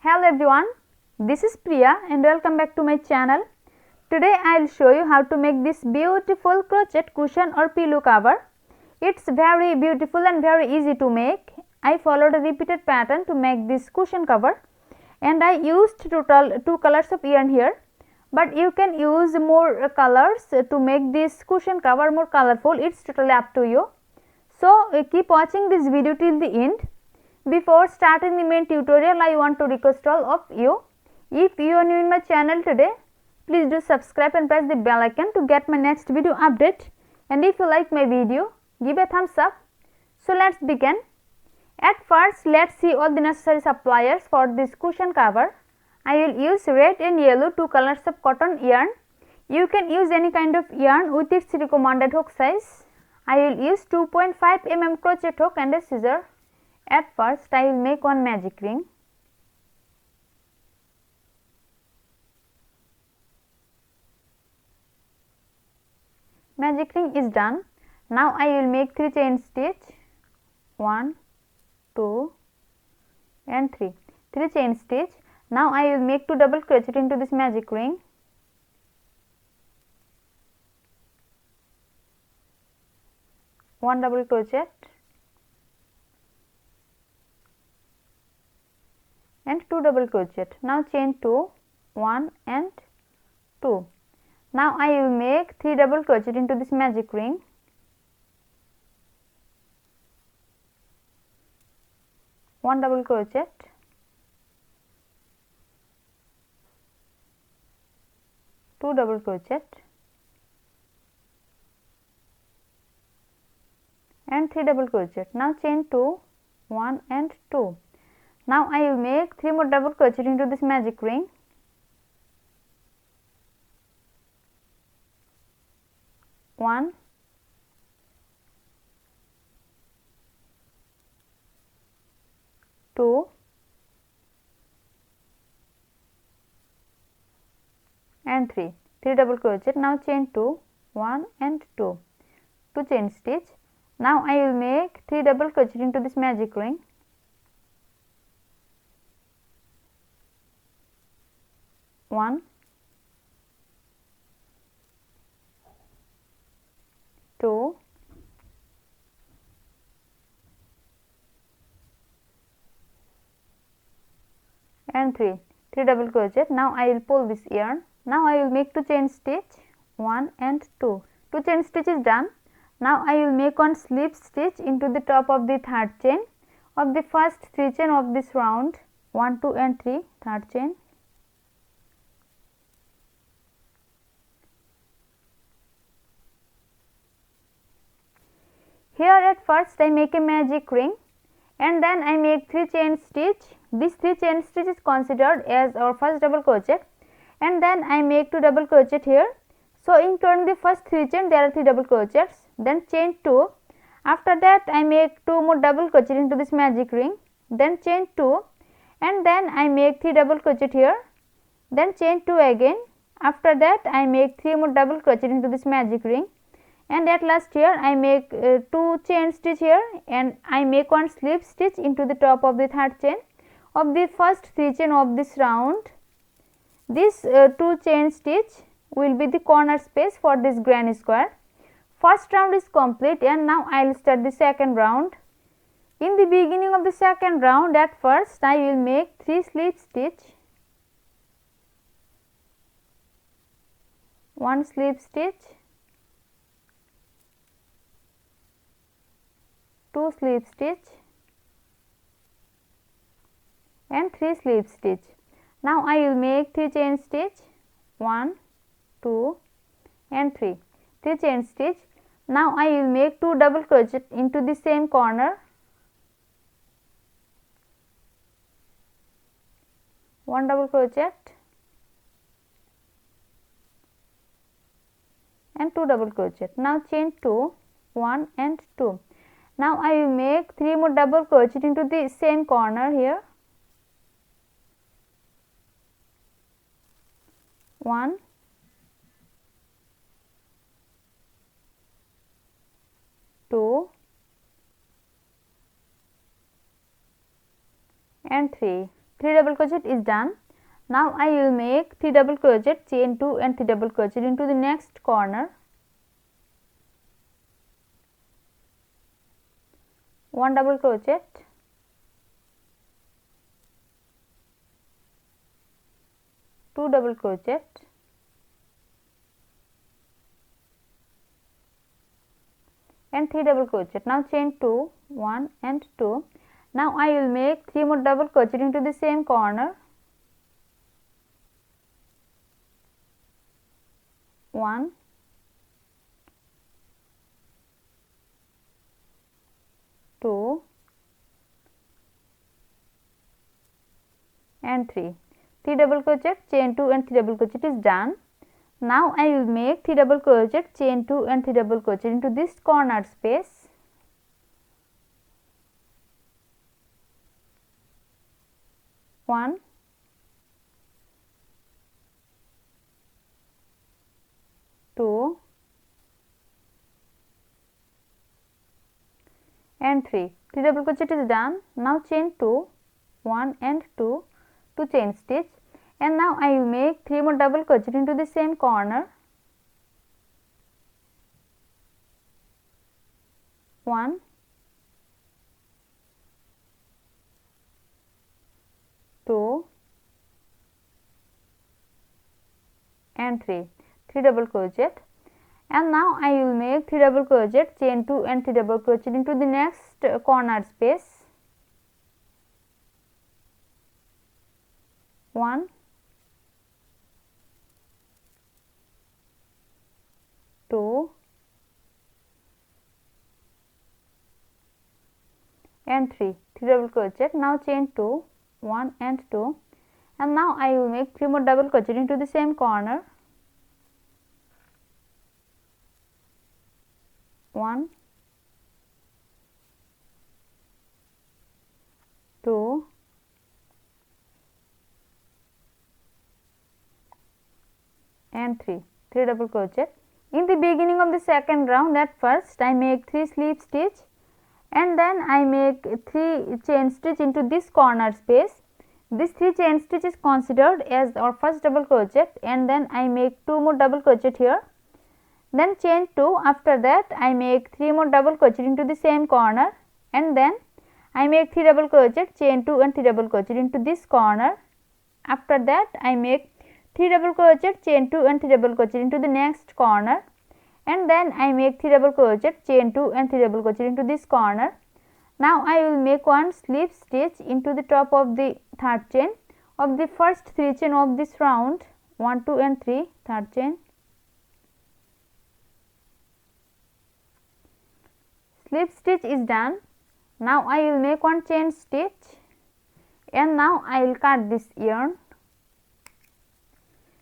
Hello everyone, this is Priya and welcome back to my channel. Today I will show you how to make this beautiful crochet cushion or pillow cover. It's very beautiful and very easy to make. I followed a repeated pattern to make this cushion cover and I used total 2 colors of yarn here, but you can use more colors to make this cushion cover more colorful. It's totally up to you. So keep watching this video till the end. Before starting the main tutorial, I want to request all of you, if you are new in my channel today, please do subscribe and press the bell icon to get my next video update, and if you like my video, give a thumbs up. So let's begin. At first, let's see all the necessary supplies for this cushion cover. I will use red and yellow 2 colors of cotton yarn. You can use any kind of yarn with its recommended hook size. I will use 2.5 mm crochet hook and a scissor. At first, I will make one magic ring. Magic ring is done. Now I will make 3 chain stitch, 1, 2 and 3. 3 chain stitch. Now I will make 2 double crochet into this magic ring. One double crochet and 2 double crochet. Now chain 2, 1 and 2. Now I will make 3 double crochet into this magic ring. One double crochet, 2 double crochet and 3 double crochet. Now chain 2, 1 and 2. Now I will make 3 more double crochet into this magic ring. One, two and 3. 3 double crochet. Now chain 2, 1 and 2. 2 chain stitch. Now I will make 3 double crochet into this magic ring. One, 2 and 3. 3 double crochet. Now I will pull this yarn. Now I will make 2 chain stitch, 1 and 2. 2 chain stitch is done. Now I will make one slip stitch into the top of the third chain of the first 3 chain of this round, 1, 2 and 3, third chain. Here at first I make a magic ring and then I make 3 chain stitch. This 3 chain stitch is considered as our first double crochet, and then I make 2 double crochet here. So including the first 3 chain, there are 3 double crochets, then chain 2. After that I make 2 more double crochet into this magic ring, then chain 2 and then I make 3 double crochet here, then chain 2 again. After that I make 3 more double crochet into this magic ring, and at last here I make 2 chain stitch here and I make one slip stitch into the top of the third chain of the first 3 chain of this round. This 2 chain stitch will be the corner space for this granny square. First round is complete and now I will start the second round. In the beginning of the second round, at first I will make 3 slip stitch, 1 slip stitch, 2 slip stitch and 3 slip stitch. Now I will make 3 chain stitch, 1, 2 and 3. 3 chain stitch. Now I will make 2 double crochet into the same corner, 1 double crochet and 2 double crochet. Now chain 2, 1 and 2. Now I will make 3 more double crochet into the same corner here, 1, 2 and 3. 3 double crochet is done. Now I will make 3 double crochet, chain 2 and 3 double crochet into the next corner. 1 double crochet, 2 double crochet, and 3 double crochet. Now chain 2, 1 and 2. Now I will make 3 more double crochet into the same corner. 1, 2 and 3. 3 double crochet, chain 2 and 3 double crochet is done. Now I will make 3 double crochet, chain 2 and 3 double crochet into this corner space. 1, 2 and 3. 3 double crochet is done. Now chain 2, 1 and 2 to chain stitch, and now I will make 3 more double crochet into the same corner. 1, 2 and 3. 3 double crochet, and now I will make 3 double crochet, chain 2 and 3 double crochet into the next corner space. 1, 2 and 3. 3 double crochet. Now chain 2, 1 and 2, and now I will make 3 more double crochet into the same corner. 1, 2 and 3. 3 double crochet. In the beginning of the second round, at first I make 3 slip stitch, and then I make 3 chain stitch into this corner space. This 3 chain stitch is considered as our first double crochet, and then I make 2 more double crochet here. Then chain 2. After that I make 3 more double crochet into the same corner, and then I make 3 double crochet, chain 2 and 3 double crochet into this corner. After that I make 3 double crochet, chain 2 and 3 double crochet into the next corner, and then I make 3 double crochet, chain 2 and 3 double crochet into this corner. Now I will make 1 slip stitch into the top of the third chain of the first 3 chain of this round. 1, 2 and 3, third chain. Slip stitch is done. Now I will make 1 chain stitch, and now I will cut this yarn.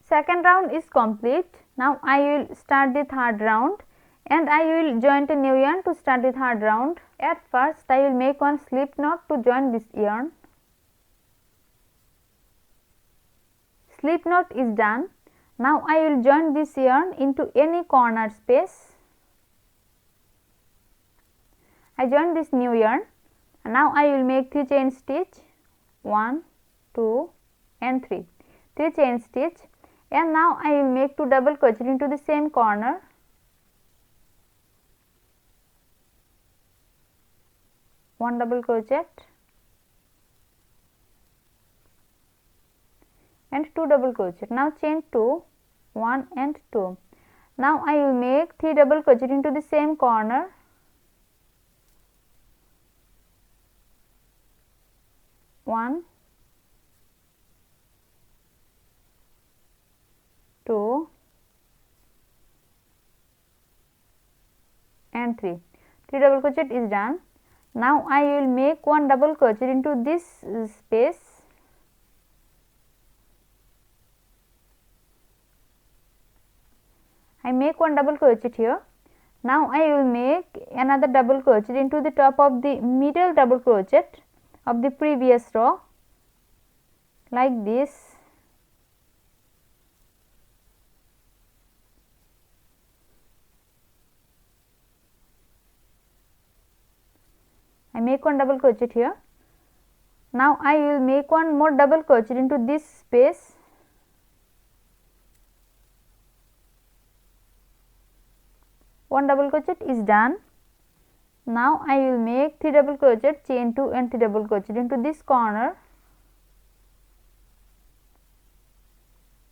Second round is complete. Now I will start the third round, and I will join a new yarn to start the third round. At first I will make 1 slip knot to join this yarn. Slip knot is done. Now I will join this yarn into any corner space. I join this new yarn. Now I will make 3 chain stitch, 1, 2 and 3. 3 chain stitch, and now I will make 2 double crochet into the same corner. 1 double crochet and 2 double crochet. Now chain 2, 1 and 2. Now I will make 3 double crochet into the same corner. 1, 2 and 3. 3 double crochet is done. Now I will make 1 double crochet into this space. I make 1 double crochet here. Now I will make another double crochet into the top of the middle double crochet of the previous row, like this. I make 1 double crochet here. Now I will make one more double crochet into this space. One double crochet is done. Now I will make 3 double crochet, chain 2 and 3 double crochet into this corner.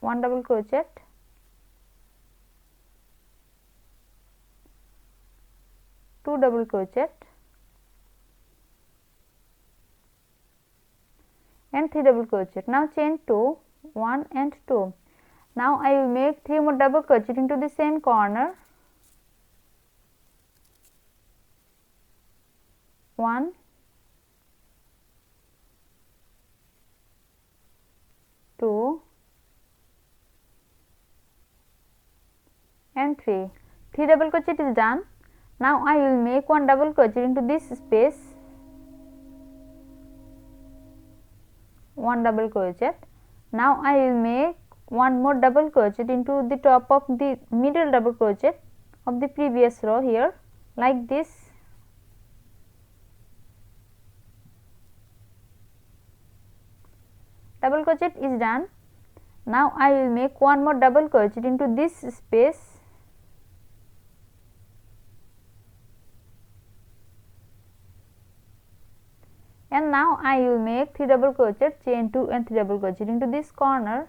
1 double crochet, 2 double crochet and 3 double crochet. Now chain 2, 1 and 2. Now I will make 3 more double crochet into the same corner. 1, 2 and 3. 3 double crochet is done. Now I will make 1 double crochet into this space. 1 double crochet. Now I will make 1 more double crochet into the top of the middle double crochet of the previous row here, like this. Double crochet is done. Now I will make 1 more double crochet into this space. And now I will make 3 double crochet, chain 2 and 3 double crochet into this corner.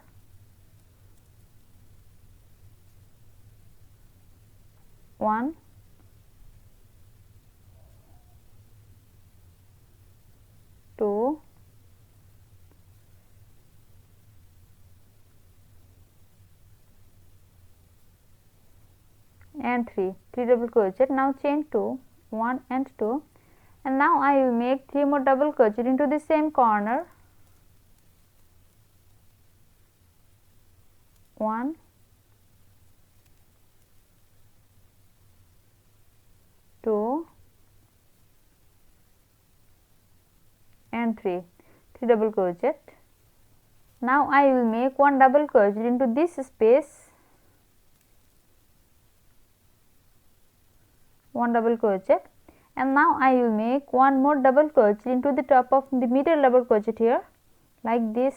1, 2, and 3 double crochet. Now chain 2, 1 and 2, and now I will make 3 more double crochet into the same corner. 1, 2 and 3 double crochet. Now I will make 1 double crochet into this space. 1 double crochet, and now I will make 1 more double crochet into the top of the middle double crochet here, like this.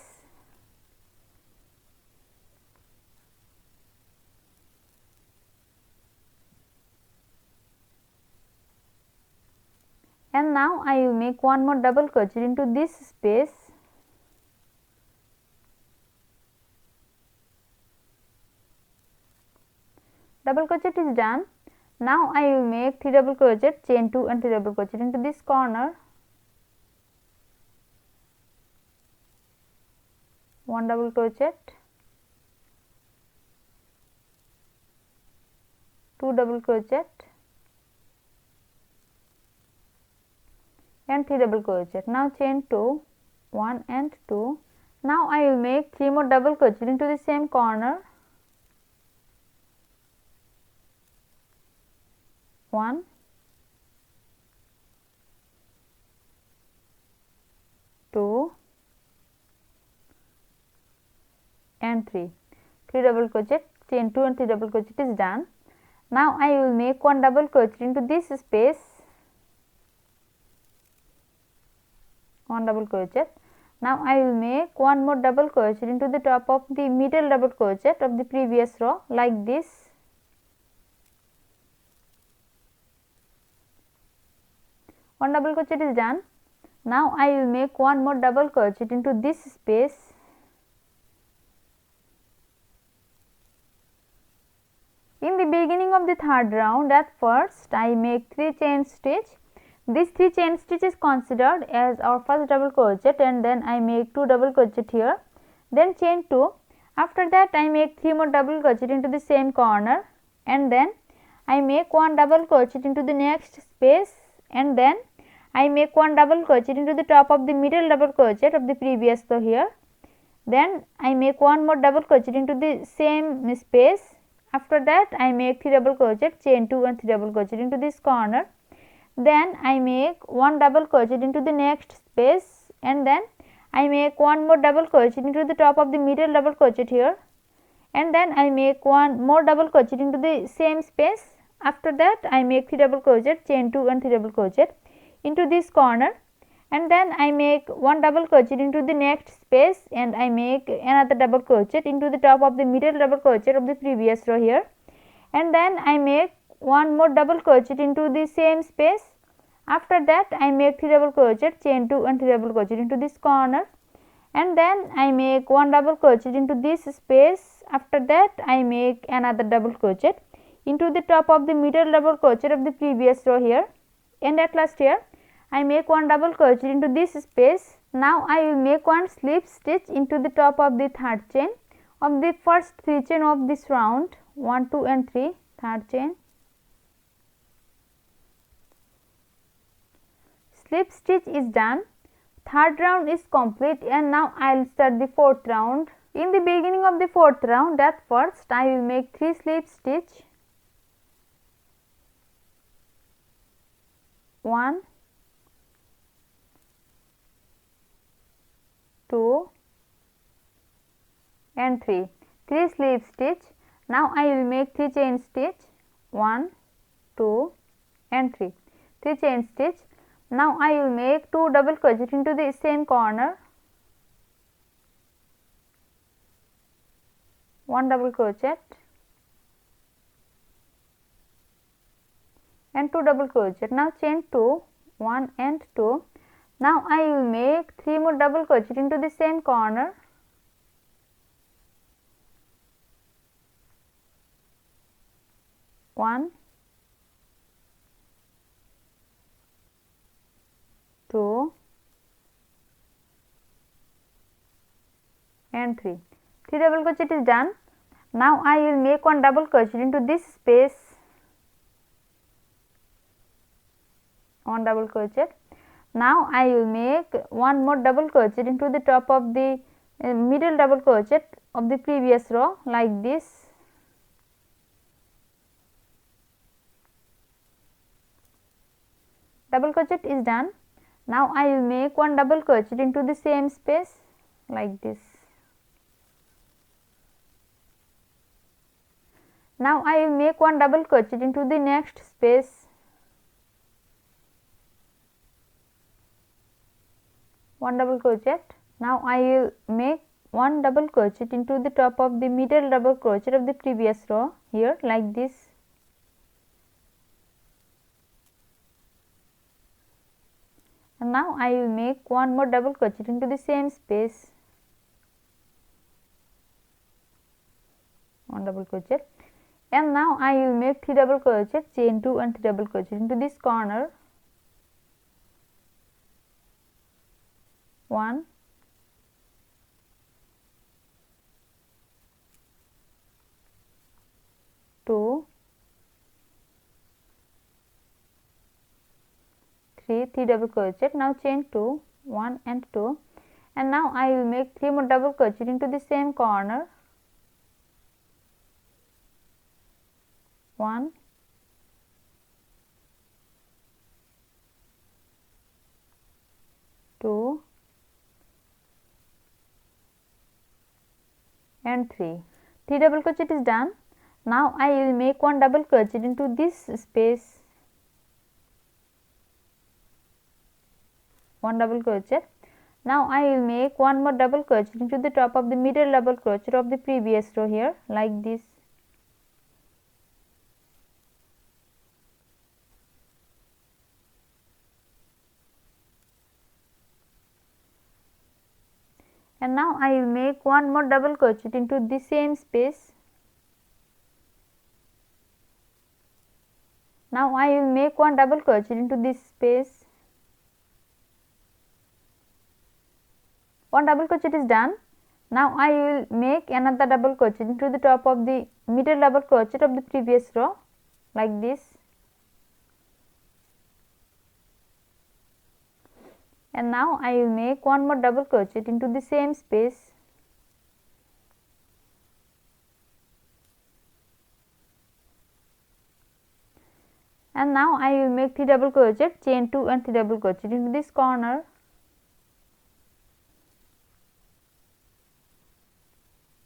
And now I will make 1 more double crochet into this space. Double crochet is done. Now I will make 3 double crochet, chain 2 and 3 double crochet into this corner. 1 double crochet, 2 double crochet and 3 double crochet. Now chain 2, 1 and 2. Now I will make 3 more double crochet into the same corner. 1, 2 and 3 double crochet, chain 2 and 3 double crochet is done. Now I will make 1 double crochet into this space. 1 double crochet. Now I will make 1 more double crochet into the top of the middle double crochet of the previous row, like this. One double crochet is done. Now I will make 1 more double crochet into this space. In the beginning of the third round, at first I make 3 chain stitch. This 3 chain stitch is considered as our first double crochet, and then I make 2 double crochet here, then chain 2. After that I make 3 more double crochet into the same corner, and then I make 1 double crochet into the next space, and then I make 1 double crochet into the top of the middle double crochet of the previous row here. Then I make 1 more double crochet into the same space. After that I make 3 double crochet, chain 2 and 3 double crochet into this corner. Then I make 1 double crochet into the next space, and then I make 1 more double crochet into the top of the middle double crochet here, and then I make 1 more double crochet into the same space. After that I make 3 double crochet, chain 2 and 3 double crochet into this corner, and then I make one double crochet into the next space and I make another double crochet into the top of the middle double crochet of the previous row here, and then I make one more double crochet into the same space. After that I make 3 double crochet, chain 2 and 3 double crochet into this corner, and then I make one double crochet into this space. After that I make another double crochet into the top of the middle double crochet of the previous row here, and at last here I make one double crochet into this space. Now I will make one slip stitch into the top of the third chain of the first 3 chain of this round, 1, 2 and 3, third chain. Slip stitch is done. Third round is complete, and now I will start the fourth round. In the beginning of the fourth round, at first I will make 3 slip stitch, 1, 2 and 3, 3 slip stitch. Now I will make 3 chain stitch, 1, 2 and 3, 3 chain stitch. Now I will make 2 double crochet into the same corner, 1 double crochet and 2 double crochet. Now chain 2, 1 and 2. Now I will make 3 more double crochet into the same corner, 1, 2 and 3. 3 double crochet is done. Now I will make one double crochet into this space, 1 double crochet. Now I will make one more double crochet into the top of the middle double crochet of the previous row, like this. Double crochet is done. Now I will make one double crochet into the same space, like this. Now I will make one double crochet into the next space, 1 double crochet. Now I will make one double crochet into the top of the middle double crochet of the previous row here, like this. And now I will make one more double crochet into the same space, 1 double crochet, and now I will make 3 double crochet, chain 2 and 3 double crochet into this corner, 1, 2, 3, 3 double crochet. Now chain 2, 1 and 2, and now I will make 3 more double crochet into the same corner, 1, 2 and 3. 3 double crochet is done. Now I will make one double crochet into this space, 1 double crochet. Now I will make one more double crochet into the top of the middle double crochet of the previous row here, like this. And now I will make one more double crochet into the same space. Now I will make one double crochet into this space. 1 double crochet is done. Now I will make another double crochet into the top of the middle double crochet of the previous row, like this. And now I will make one more double crochet into the same space. And now I will make 3 double crochet, chain 2 and 3 double crochet into this corner,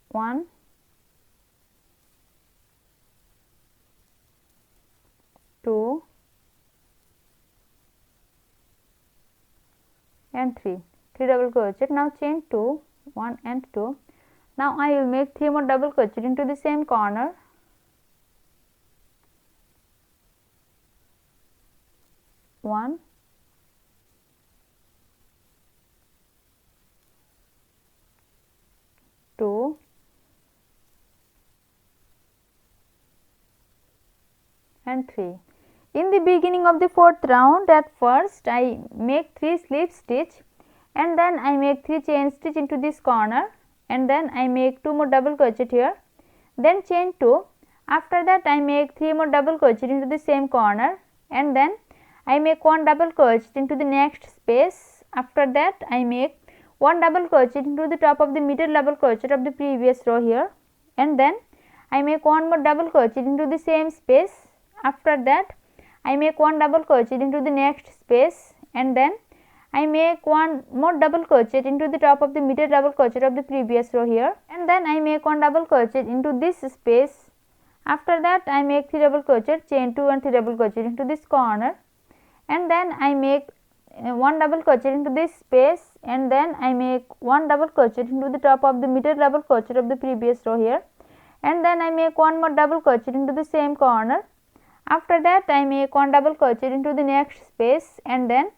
1, 2, and 3, 3 double crochet. Now chain 2, 1 and 2. Now I will make 3 more double crochet into the same corner. 1, 2, and 3. In the beginning of the fourth round, at first I make 3 slip stitch and then I make 3 chain stitch into this corner and then I make 2 more double crochet here, then chain 2. After that I make 3 more double crochet into the same corner and then I make 1 double crochet into the next space. After that I make 1 double crochet into the top of the middle double crochet of the previous row here and then I make 1 more double crochet into the same space. After that I make 1 double crochet into the next space and then I make 1 more double crochet into the top of the middle double crochet of the previous row here and then I make 1 double crochet into this space. After that I make 3 double crochet, chain 2 and 3 double crochet into this corner and then I make 1 double crochet into this space and then I make 1 double crochet into the top of the middle double crochet of the previous row here and then I make 1 more double crochet into the same corner. After that I make 1 double crochet into the next space and then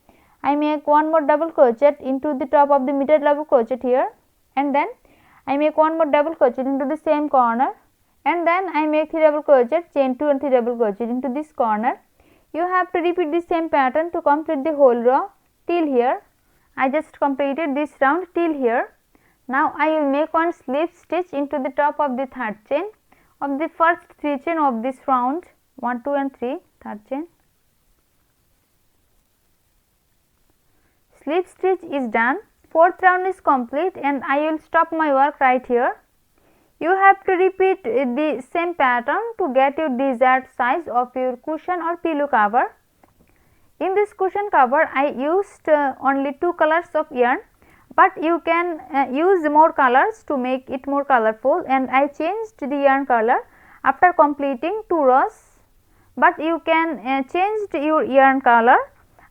I make 1 more double crochet into the top of the middle double crochet here and then I make 1 more double crochet into the same corner and then I make 3 double crochet, chain 2 and 3 double crochet into this corner. You have to repeat the same pattern to complete the whole row till here. I just completed this round till here. Now I will make 1 slip stitch into the top of the third chain of the first 3 chain of this round, 1, 2 and 3, third chain. Slip stitch is done. Fourth round is complete and I will stop my work right here. You have to repeat the same pattern to get your desired size of your cushion or pillow cover. In this cushion cover I used only 2 colors of yarn, but you can use more colors to make it more colorful and I changed the yarn color after completing 2 rows, but you can change your yarn color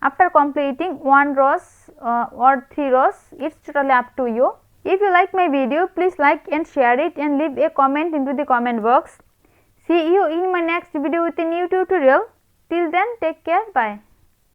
after completing 1 rows or 3 rows. It's totally up to you. If you like my video, please like and share it and leave a comment into the comment box. See you in my next video with a new tutorial. Till then, take care. Bye.